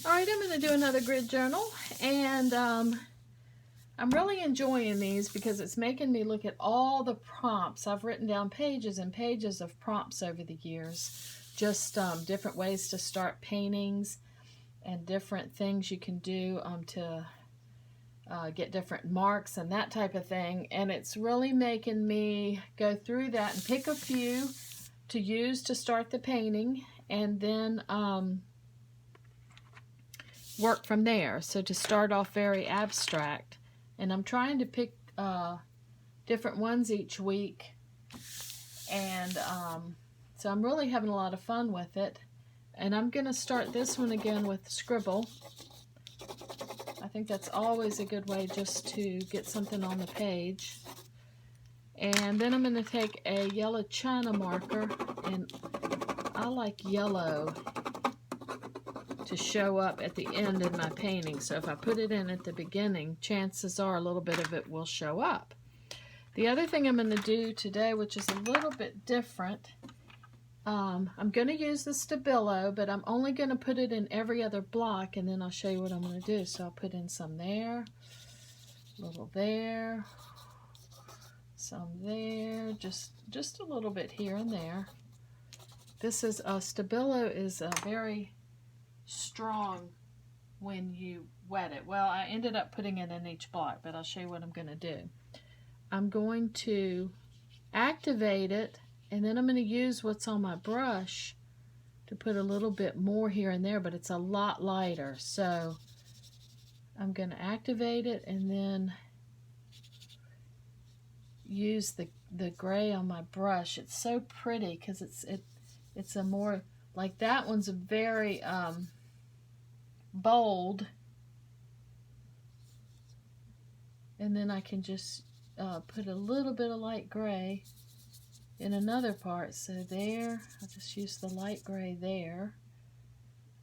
All right, I'm going to do another grid journal, and I'm really enjoying these because it's making me look at all the prompts. I've written down pages and pages of prompts over the years, just different ways to start paintings and different things you can do to get different marks and that type of thing. And it's really making me go through that and pick a few to use to start the painting, and then work from there. So to start off very abstract, and I'm trying to pick different ones each week, and so I'm really having a lot of fun with it. And I'm going to start this one again with scribble. I think that's always a good way just to get something on the page. And then I'm going to take a yellow China marker, and I like yellow to show up at the end in my painting. So if I put it in at the beginning, chances are a little bit of it will show up. The other thing I'm going to do today, which is a little bit different, I'm going to use the Stabilo, but I'm only going to put it in every other block, and then I'll show you what I'm going to do. So I'll put in some there, a little there, some there, just a little bit here and there. This is Stabilo is a very strong when you wet it. Well, I ended up putting it in each block, but I'll show you what I'm going to do. I'm going to activate it, and then I'm going to use what's on my brush to put a little bit more here and there, but it's a lot lighter. So I'm going to activate it and then use the gray on my brush. It's so pretty because it's a more, like that one's a very bold, and then I can just put a little bit of light gray in another part. So there, I'll just use the light gray there.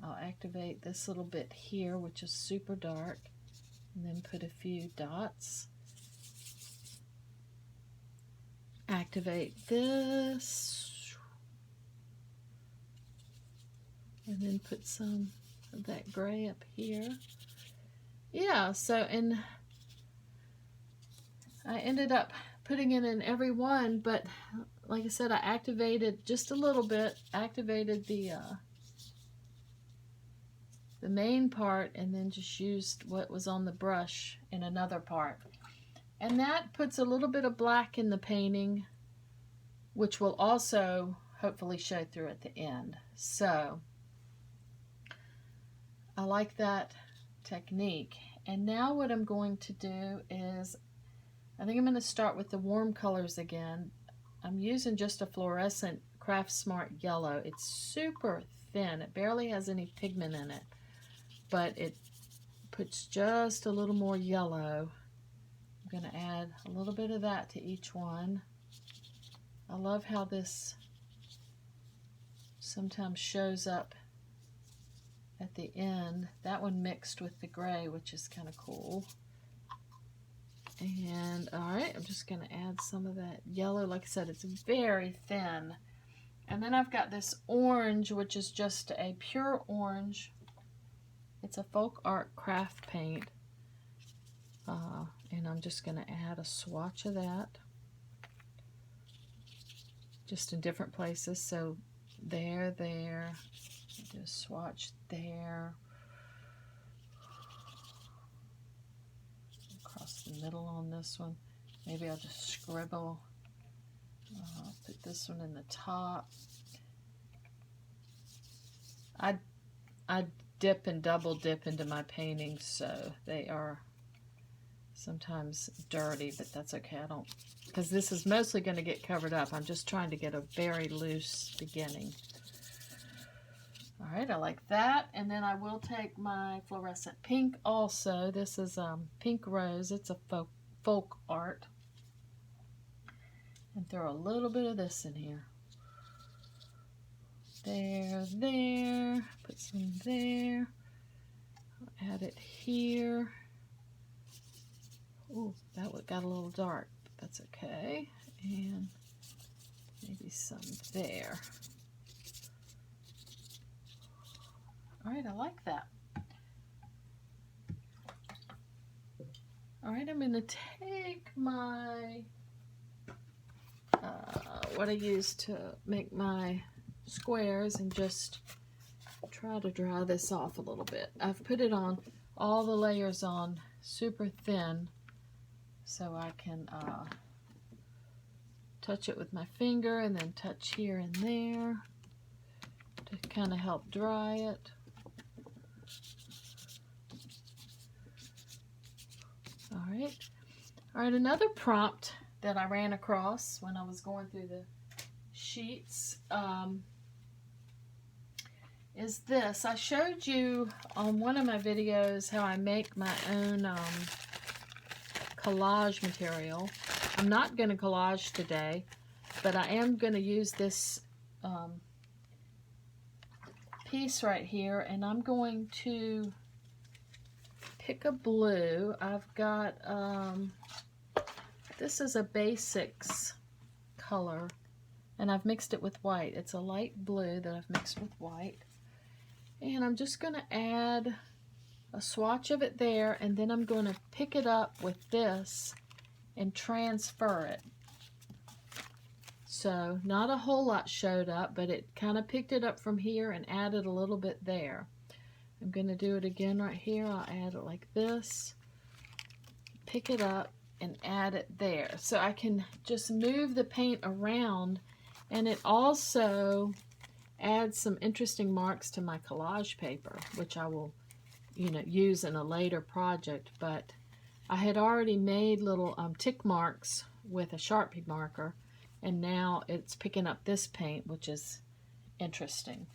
I'll activate this little bit here, which is super dark, and then put a few dots. Activate this, and then put some of that gray up here. Yeah, so, and I ended up putting it in every one, but like I said, I activated just a little bit, activated the main part, and then just used what was on the brush in another part. And that puts a little bit of black in the painting, which will also hopefully show through at the end. So I like that technique. And now what I'm going to do is, I think I'm going to start with the warm colors again. I'm using just a fluorescent Craft Smart yellow. It's super thin. It barely has any pigment in it, but it puts just a little more yellow. I'm going to add a little bit of that to each one. I love how this sometimes shows up at the end. That one mixed with the gray, which is kind of cool. And alright, I'm just going to add some of that yellow. Like I said, it's very thin. And then I've got this orange, which is just a pure orange. It's a folk art craft paint. And I'm just going to add a swatch of that, just in different places. So there, do a swatch there, across the middle on this one. Maybe I'll just scribble. Put this one in the top. I dip and double dip into my paintings, so they are sometimes dirty, but that's okay. I don't, because this is mostly going to get covered up. I'm just trying to get a very loose beginning. All right, I like that. And then I will take my fluorescent pink also. This is Pink Rose. It's a folk art. And throw a little bit of this in here. There. Put some there. I'll add it here. Oh, that one got a little dark, but that's okay. And maybe some there. All right, I like that. All right, I'm going to take my, what I use to make my squares and just try to dry this off a little bit. I've put it on, all the layers on super thin so I can touch it with my finger and then touch here and there to kind of help dry it. All right, another prompt that I ran across when I was going through the sheets is this. I showed you on one of my videos how I make my own collage material. I'm not going to collage today, but I am going to use this piece right here, and I'm going to pick a blue. I've got, this is a basics color, and I've mixed it with white. It's a light blue that I've mixed with white. And I'm just going to add a swatch of it there, and then I'm going to pick it up with this and transfer it. So not a whole lot showed up, but it kind of picked it up from here and added a little bit there. I'm going to do it again right here. I'll add it like this, pick it up, and add it there. So I can just move the paint around, and it also adds some interesting marks to my collage paper, which I will, use in a later project. But I had already made little tick marks with a Sharpie marker, and now it's picking up this paint, which is interesting.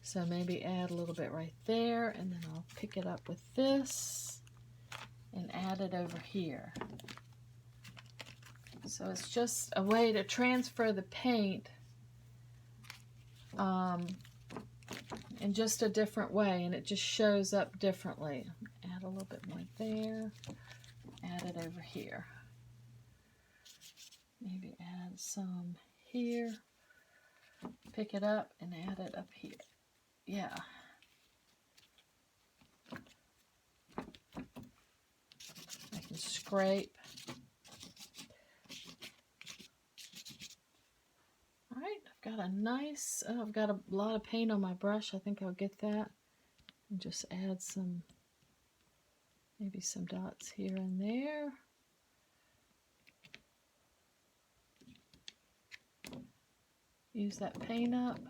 So maybe add a little bit right there, and then I'll pick it up with this and add it over here. So it's just a way to transfer the paint in just a different way, and it just shows up differently. Add a little bit more there, add it over here. Maybe add some here, pick it up and add it up here. Yeah. I can scrape. All right, I've got a nice, I've got a lot of paint on my brush. I think I'll get that and just add some, maybe some dots here and there. Use that paint up.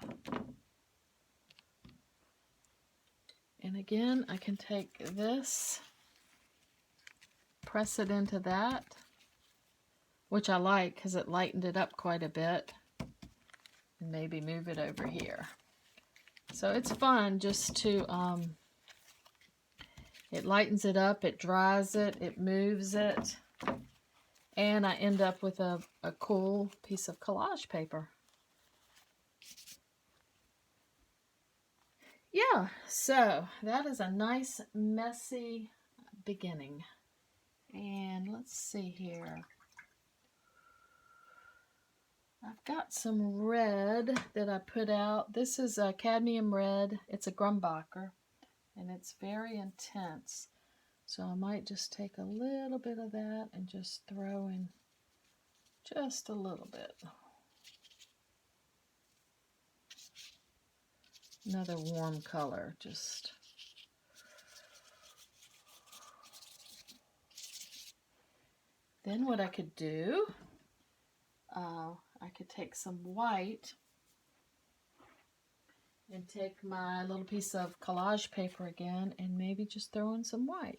And again, I can take this, press it into that, which I like because it lightened it up quite a bit, and maybe move it over here. So it's fun just to, it lightens it up, it dries it, it moves it, and I end up with a cool piece of collage paper. Yeah, so that is a nice messy beginning. And let's see here. I've got some red that I put out. This is a cadmium red. It's a Grumbacher, and it's very intense. So I might just take a little bit of that and just throw in just a little bit. Another warm color, just. Then what I could do, I could take some white and take my little piece of collage paper again and maybe just throw in some white.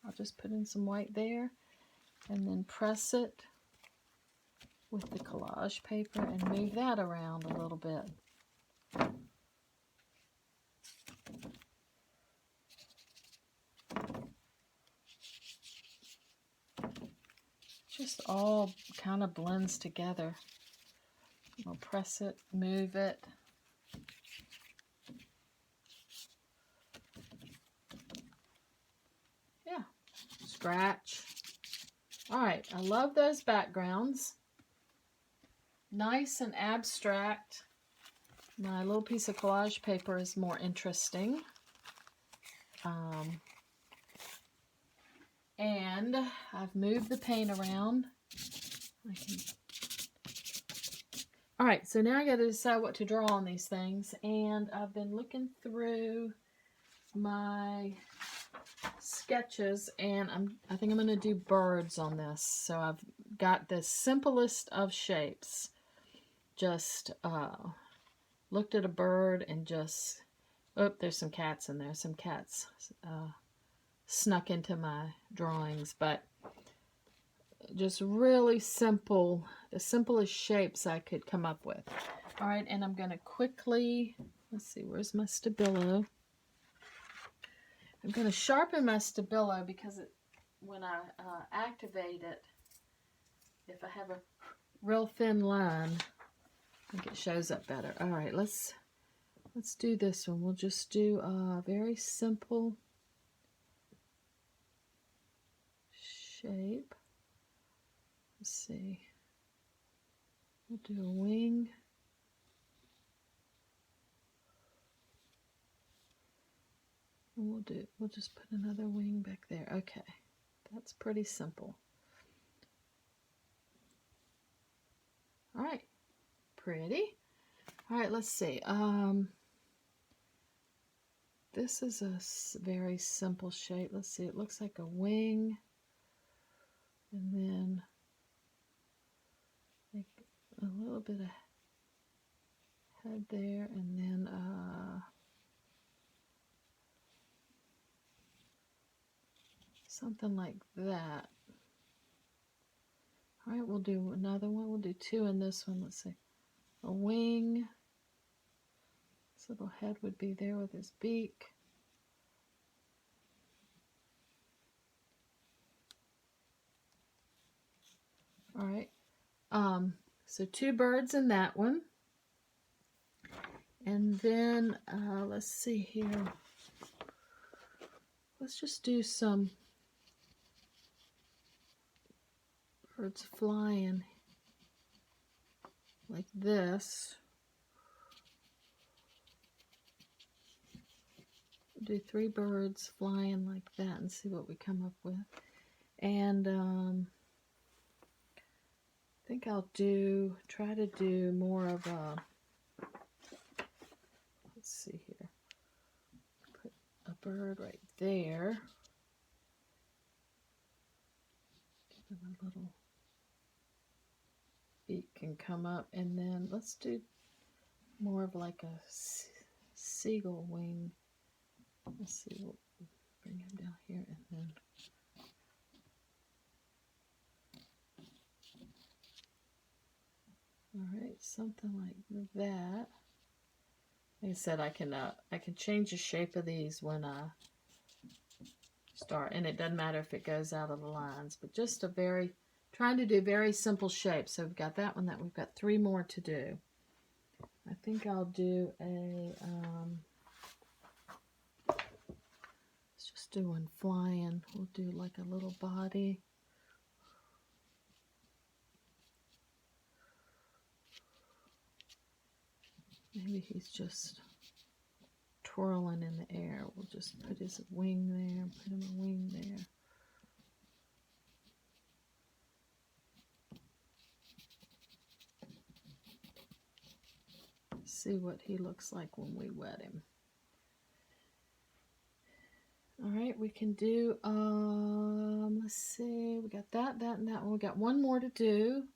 I'll just put in some white there and then press it with the collage paper and move that around a little bit. Just all kind of blends together. I'll press it, move it. Yeah, scratch. All right, I love those backgrounds. Nice and abstract. My little piece of collage paper is more interesting. And I've moved the paint around. All right, so now I got to decide what to draw on these things. And I've been looking through my sketches, and I think I'm going to do birds on this. So I've got the simplest of shapes. Just looked at a bird and just, oh, there's some cats in there. Some cats snuck into my drawings, but just really simple, the simplest shapes I could come up with. All right, and I'm going to quickly, let's see, where's my Stabilo? I'm going to sharpen my Stabilo because when I activate it, if I have a real thin line, I think it shows up better. All right, let's do this one. We'll just do a very simple shape. Let's see. We'll do a wing. And we'll just put another wing back there. Okay. That's pretty simple. All right. Pretty. All right, let's see. This is a very simple shape. Let's see. It looks like a wing. And then like a little bit of head there, and then something like that. All right, we'll do another one. We'll do two in this one. Let's see. A wing. This little head would be there with his beak. All right. So two birds in that one. And then let's see here. Let's just do some birds flying like this. Do three birds flying like that and see what we come up with. And I think I'll try to do more of a, let's see here, put a bird right there. Give him a little beak can come up, and then let's do more of like a seagull wing. Let's see, we'll bring him down here, and then all right, something like that. Like I said, I can change the shape of these when I start, and it doesn't matter if it goes out of the lines, but just trying to do very simple shapes. So we've got that one, we've got three more to do. I think I'll do a, let's just do one flying. We'll do like a little body. Maybe he's just twirling in the air. We'll just put his wing there, put him a wing there. See what he looks like when we wet him. All right, we can do, let's see, we got that, and that one. We got one more to do.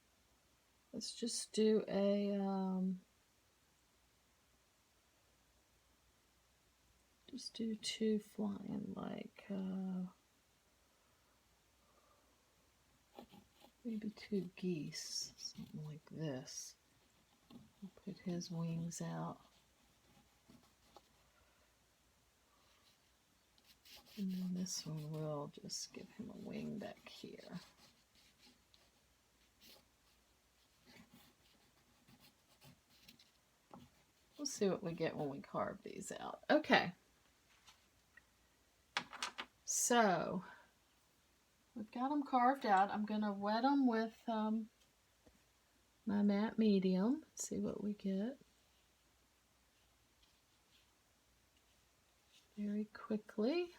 Let's just do a, just do two flying, like, maybe two geese, something like this. I'll put his wings out. And then this one will just give him a wing back here. We'll see what we get when we carve these out. Okay. So, we've got them carved out. I'm going to wet them with my matte medium. See what we get. Very quickly.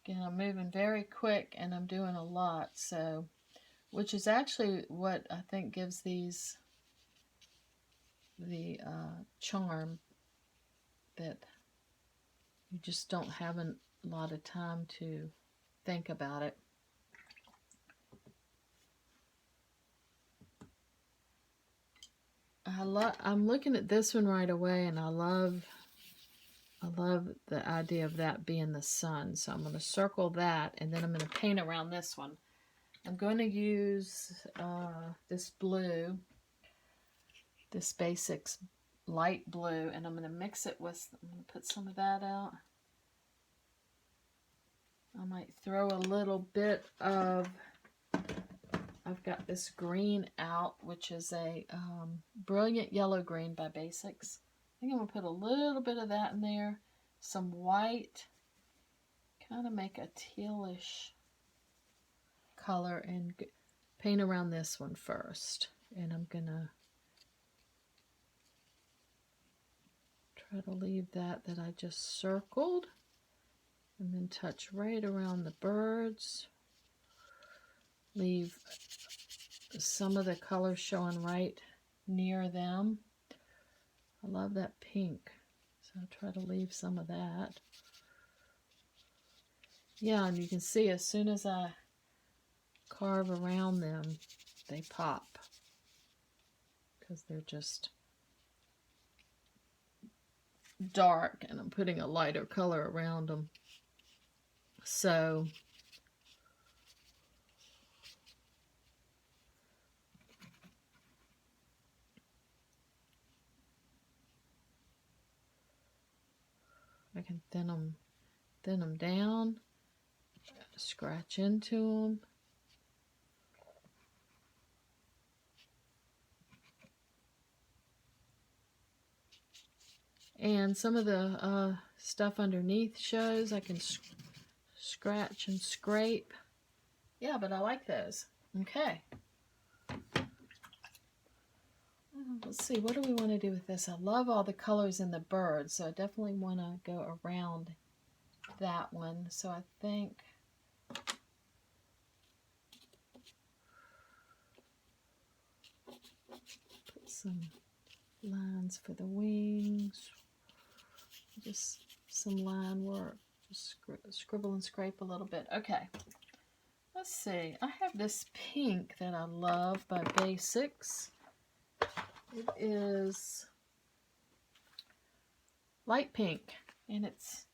Again, I'm moving very quick and I'm doing a lot, so, which is actually what I think gives these the charm, that you just don't have a lot of time to think about it. I'm looking at this one right away, and I love the idea of that being the sun. So I'm going to circle that, and then I'm going to paint around this one. I'm going to use this blue, this Basics light blue, and I'm going to mix it with, I'm going to put some of that out. I might throw a little bit of, I've got this green out, which is a Brilliant Yellow Green by Basics. I think I'm going to put a little bit of that in there. Some white, kind of make a tealish color, and paint around this one first. And I'm going to try to leave that I just circled, and then touch right around the birds. Leave some of the color showing right near them. I love that pink, so I'll try to leave some of that. Yeah, and you can see as soon as I carve around them, they pop, because they're just dark, and I'm putting a lighter color around them. So I can thin them down, scratch into them. And some of the stuff underneath shows. I can scratch and scrape. Yeah, but I like those. Okay. Let's see, what do we want to do with this? I love all the colors in the bird, so I definitely want to go around that one. So I think put some lines for the wings, just some line work, just scribble and scrape a little bit. Okay, let's see, I have this pink that I love by Basics. It is light pink, and it's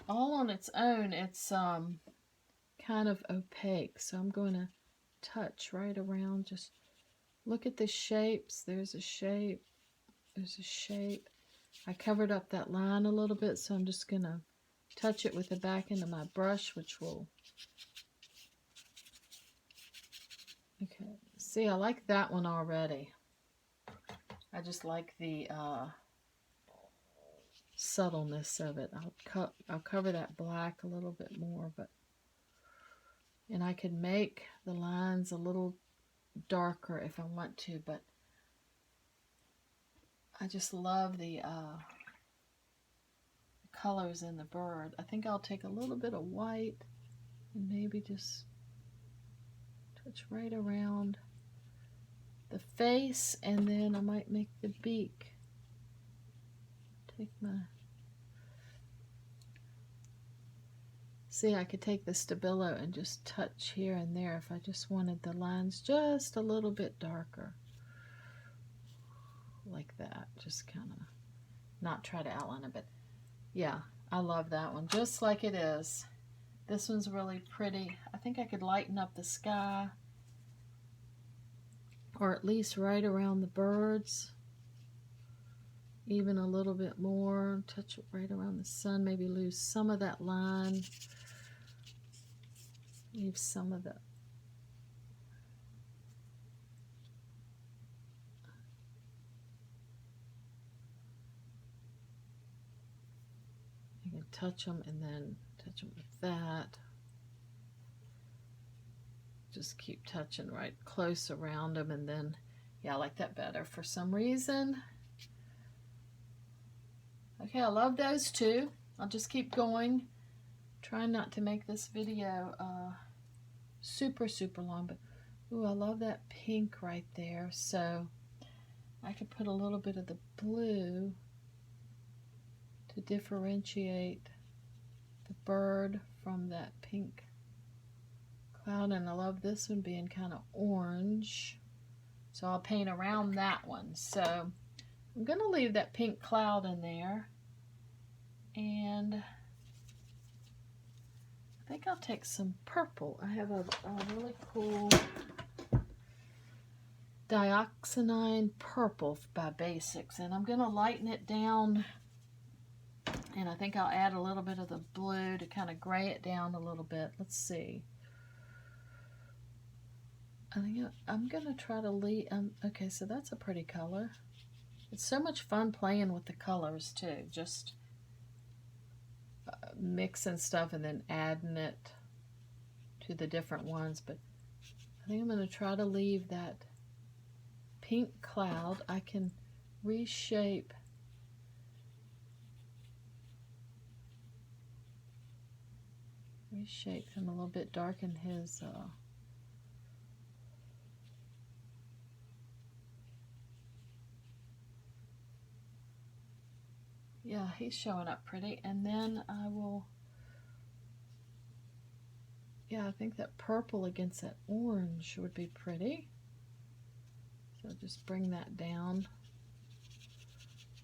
all on its own. It's kind of opaque, so I'm going to touch right around. Just look at the shapes. There's a shape, there's a shape. I covered up that line a little bit, so I'm just going to touch it with the back end of my brush, which will, okay, see, I like that one already. I just like the subtleness of it. I'll cover that black a little bit more, but, and I could make the lines a little darker if I want to, but I just love the colors in the bird. I think I'll take a little bit of white and maybe just touch right around the face, and then I might make the beak. Take my, see, I could take the Stabilo and just touch here and there if I just wanted the lines just a little bit darker, like that. Just kind of not try to outline it, but yeah, I love that one just like it is. This one's really pretty. I think I could lighten up the sky, or at least right around the birds, even a little bit more. Touch it right around the sun, maybe lose some of that line, leave some of the, you can touch them and then touch them with that. Just keep touching right close around them, and then, yeah, I like that better for some reason. Okay, I love those two. I'll just keep going, trying not to make this video super long, but ooh, I love that pink right there. So I could put a little bit of the blue to differentiate the bird from that pink cloud, and I love this one being kind of orange, so I'll paint around that one. So I'm going to leave that pink cloud in there, and I think I'll take some purple. I have a really cool dioxanine purple by Basics, and I'm going to lighten it down, and I think I'll add a little bit of the blue to kind of gray it down a little bit. Let's see. I think I'm going to try to leave, okay, so that's a pretty color. It's so much fun playing with the colors too, just mixing stuff and then adding it to the different ones. But I think I'm going to try to leave that pink cloud. I can reshape him a little bit, darken his yeah, he's showing up pretty. And then I will, yeah, I think that purple against that orange would be pretty. So just bring that down,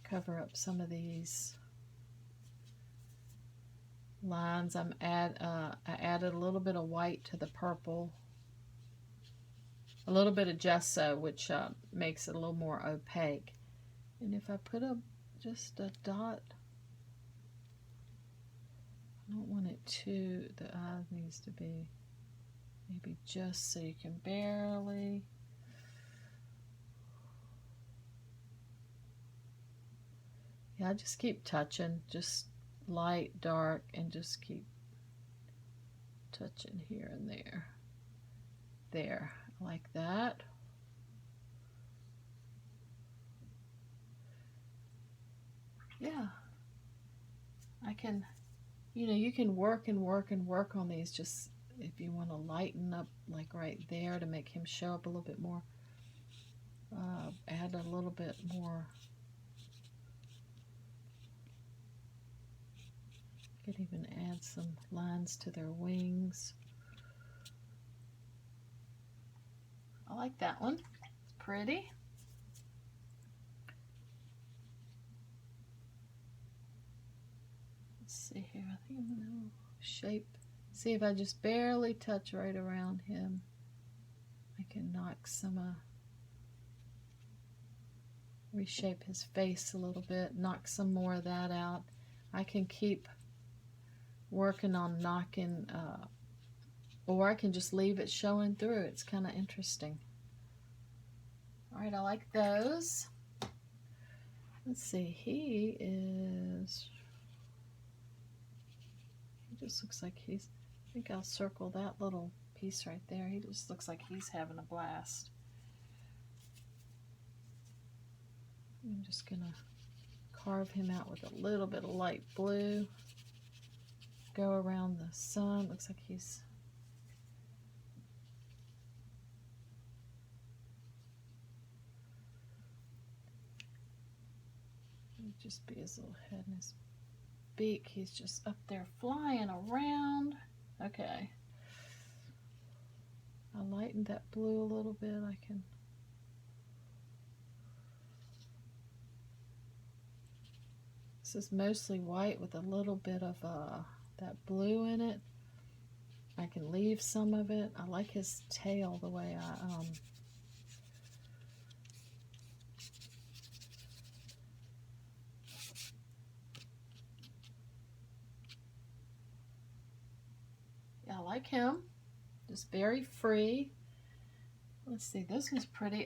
cover up some of these lines. I added a little bit of white to the purple, a little bit of gesso, which makes it a little more opaque. And if I put just a dot, I don't want it too, the eye needs to be maybe just so you can barely. Yeah, I just keep touching, just light, dark, and just keep touching here and there. There, like that. Yeah, I can, you can work and work and work on these, just if you want to lighten up like right there to make him show up a little bit more, add a little bit more. Could even add some lines to their wings. I like that one. It's pretty. Let's see here. I think I'm going to shape. See if I just barely touch right around him, I can knock some, reshape his face a little bit, knock some more of that out. I can keep working on knocking, or I can just leave it showing through. It's kind of interesting. All right, I like those. Let's see, he just looks like he's, I think I'll circle that little piece right there. He just looks like he's having a blast. I'm just gonna carve him out with a little bit of light blue. Go around the sun. Looks like he's just be his little head and his beak. He's just up there flying around. Okay. I lightened that blue a little bit. I can. This is mostly white with a little bit of that blue in it. I can leave some of it. I like his tail the way I yeah, I like him. Just very free. Let's see, this was pretty.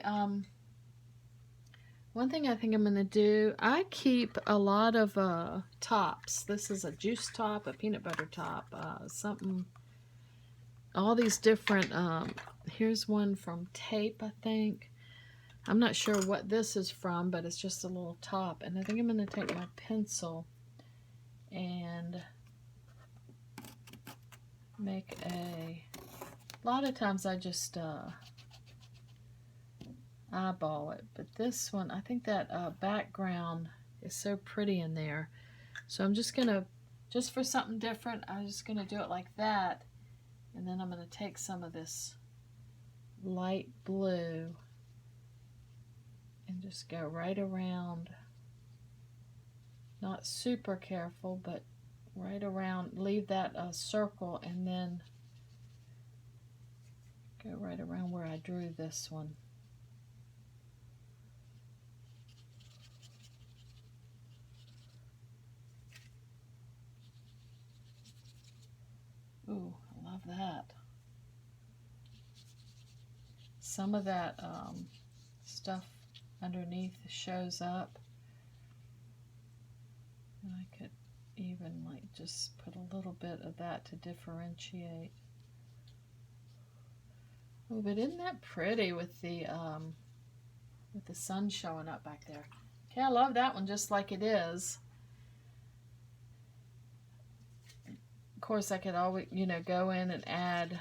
One thing I think I'm going to do, I keep a lot of tops. This is a juice top, a peanut butter top, something, all these different, here's one from Tape, I think. I'm not sure what this is from, but it's just a little top. And I think I'm going to take my pencil and make a lot of times I just eyeball it, but this one, I think that background is so pretty in there. So I'm just gonna, just for something different, I'm just gonna do it like that, and then I'm gonna take some of this light blue and just go right around, not super careful, but right around, leave that circle, and then go right around where I drew this one. Ooh, I love that. Some of that stuff underneath shows up. And I could even like just put a little bit of that to differentiate. Oh, but isn't that pretty with the sun showing up back there? Okay, I love that one just like it is. Of course, I could always, go in and add,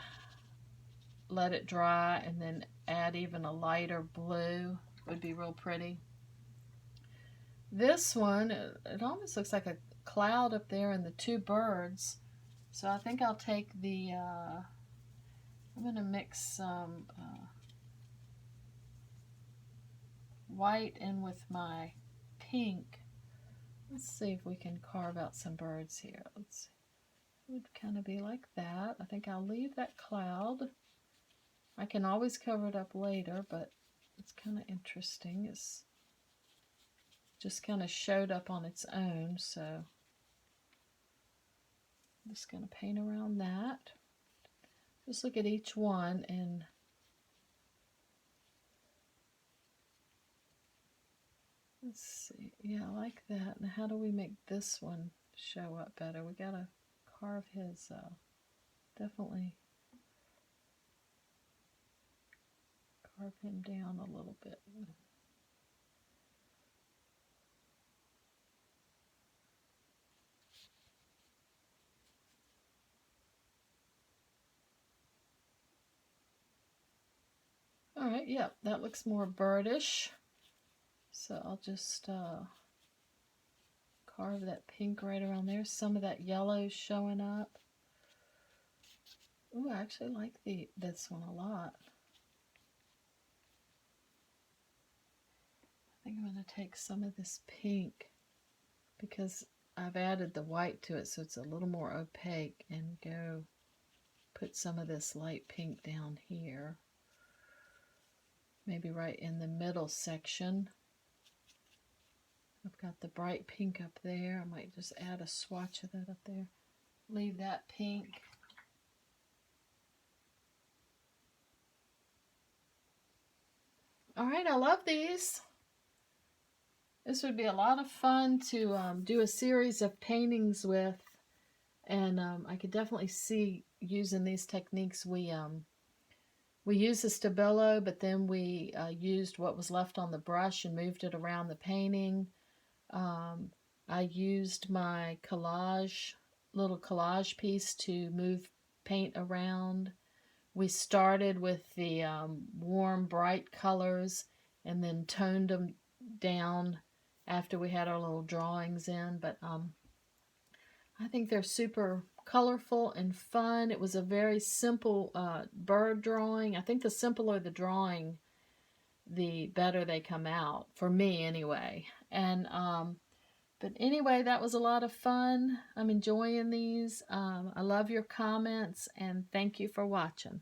let it dry, and then add even a lighter blue. Would be real pretty. This one, it almost looks like a cloud up there and the two birds. So I think I'll take the, I'm going to mix some white in with my pink. Let's see if we can carve out some birds here. Let's see. It would kind of be like that. I think I'll leave that cloud. I can always cover it up later, but it's kind of interesting. It's just kind of showed up on its own, so I'm just going to paint around that. Just look at each one and let's see. Yeah, I like that. Now how do we make this one show up better? We got to carve his, definitely carve him down a little bit. All right, yeah, that looks more birdish. So I'll just carve that pink right around there. Some of that yellow showing up. Ooh, I actually like this one a lot. I think I'm going to take some of this pink because I've added the white to it, so it's a little more opaque, and go put some of this light pink down here. Maybe right in the middle section. I've got the bright pink up there. I might just add a swatch of that up there. Leave that pink. All right, I love these. This would be a lot of fun to do a series of paintings with, and I could definitely see using these techniques. We used the Stabilo, but then we used what was left on the brush and moved it around the painting. I used my little collage piece to move paint around. We started with the warm, bright colors and then toned them down after we had our little drawings in. But I think they're super colorful and fun. It was a very simple bird drawing. I think the simpler the drawing, the better they come out, for me anyway. And but anyway, that was a lot of fun. I'm enjoying these. I love your comments, and thank you for watching.